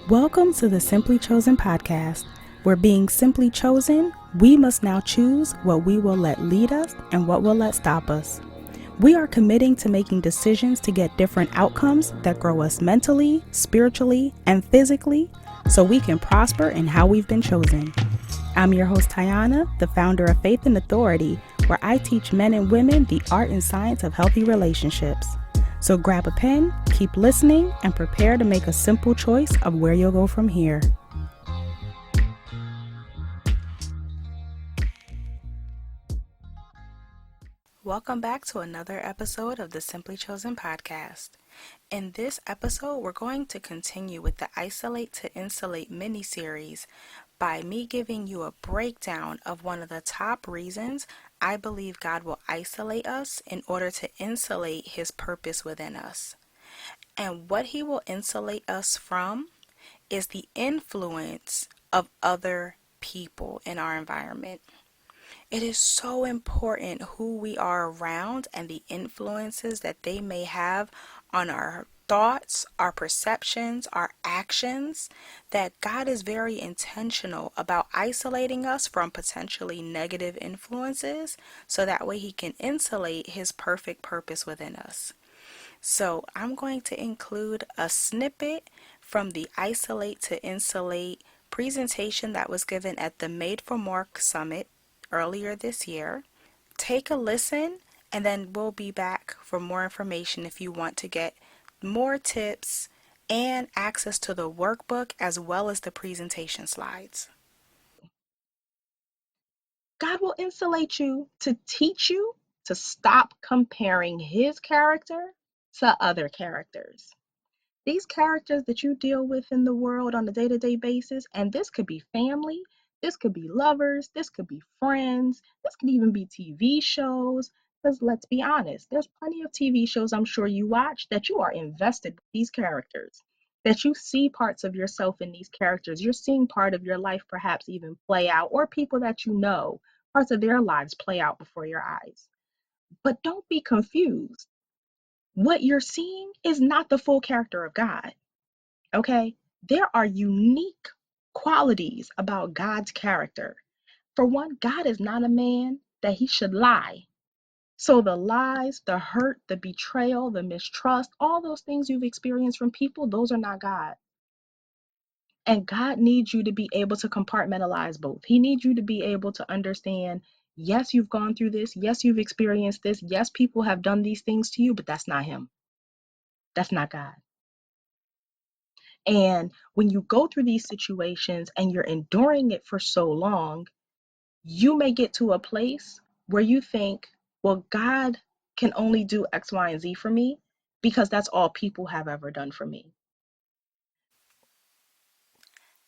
Welcome to the Simply Chosen podcast, where being simply chosen, we must now choose what we will let lead us and what will let stop us. We are committing to making decisions to get different outcomes that grow us mentally, spiritually, and physically so we can prosper in how we've been chosen. I'm your host, Tiana, the founder of Faith and Authority, where I teach men and women the art and science of healthy relationships. So grab a pen, keep listening, and prepare to make a simple choice of where you'll go from here. Welcome back to another episode of the Simply Chosen podcast. In this episode, we're going to continue with the Isolate to Insulate mini-series by me giving you a breakdown of one of the top reasons I believe God will isolate us in order to insulate His purpose within us. And what He will insulate us from is the influence of other people in our environment. It is so important who we are around and the influences that they may have on our thoughts, our perceptions, our actions, that God is very intentional about isolating us from potentially negative influences so that way He can insulate His perfect purpose within us. So I'm going to include a snippet from the Isolate to Insulate presentation that was given at the Made for More Summit earlier this year. Take a listen, and then we'll be back for more information if you want to get more tips and access to the workbook as well as the presentation slides. God will insulate you to teach you to stop comparing His character to other characters. These characters that you deal with in the world on a day to day basis, and this could be family, this could be lovers, this could be friends, this could even be TV shows. Because let's be honest, there's plenty of TV shows I'm sure you watch that you are invested with these characters, that you see parts of yourself in these characters. You're seeing part of your life perhaps even play out, or people that you know, parts of their lives play out before your eyes. But don't be confused. What you're seeing is not the full character of God. Okay? There are unique qualities about God's character. For one, God is not a man that he should lie. So the lies, the hurt, the betrayal, the mistrust, all those things you've experienced from people, those are not God. And God needs you to be able to compartmentalize both. He needs you to be able to understand, yes, you've gone through this. Yes, you've experienced this. Yes, people have done these things to you, but that's not him. That's not God. And when you go through these situations and you're enduring it for so long, you may get to a place where you think, well, God can only do X, Y, and Z for me because that's all people have ever done for me.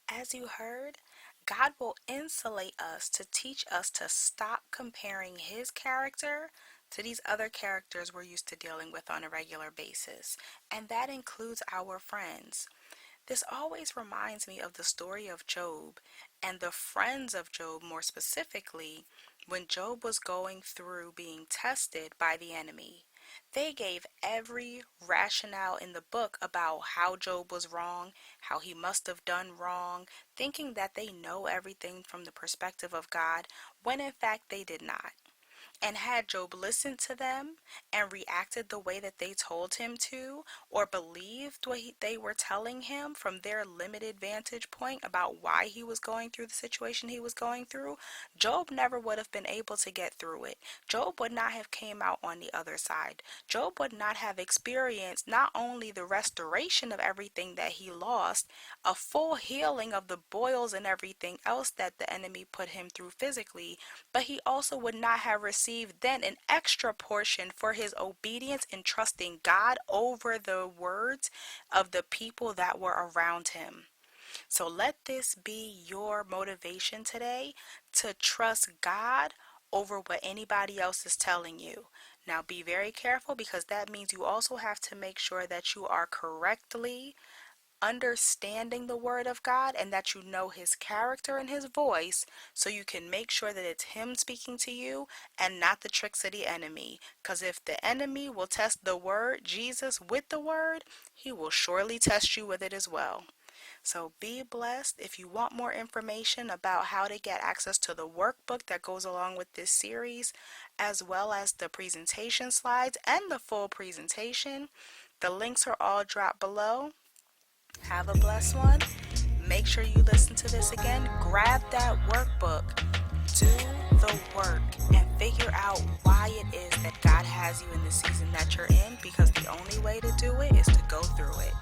As you heard, God will insulate us to teach us to stop comparing His character to these other characters we're used to dealing with on a regular basis, and that includes our friends. This always reminds me of the story of Job and the friends of Job, more specifically, when Job was going through being tested by the enemy. They gave every rationale in the book about how Job was wrong, how he must have done wrong, thinking that they know everything from the perspective of God, when in fact they did not. And had Job listened to them and reacted the way that they told him to, or believed what they were telling him from their limited vantage point about why he was going through the situation he was going through, Job never would have been able to get through it. Job would not have came out on the other side. Job would not have experienced not only the restoration of everything that he lost, a full healing of the boils and everything else that the enemy put him through physically, but he also would not have received then an extra portion for his obedience in trusting God over the words of the people that were around him. So let this be your motivation today to trust God over what anybody else is telling you. Now be very careful, because that means you also have to make sure that you are correctly understanding the word of God and that you know his character and his voice, so you can make sure that it's him speaking to you and not the tricks of the enemy. Because if the enemy will test the word, Jesus, with the word, he will surely test you with it as well. So be blessed. If you want more information about how to get access to the workbook that goes along with this series, as well as the presentation slides and the full presentation, the links are all dropped below. Have a blessed one. Make sure you listen to this again. Grab that workbook. Do the work and figure out why it is that God has you in the season that you're in, because the only way to do it is to go through it.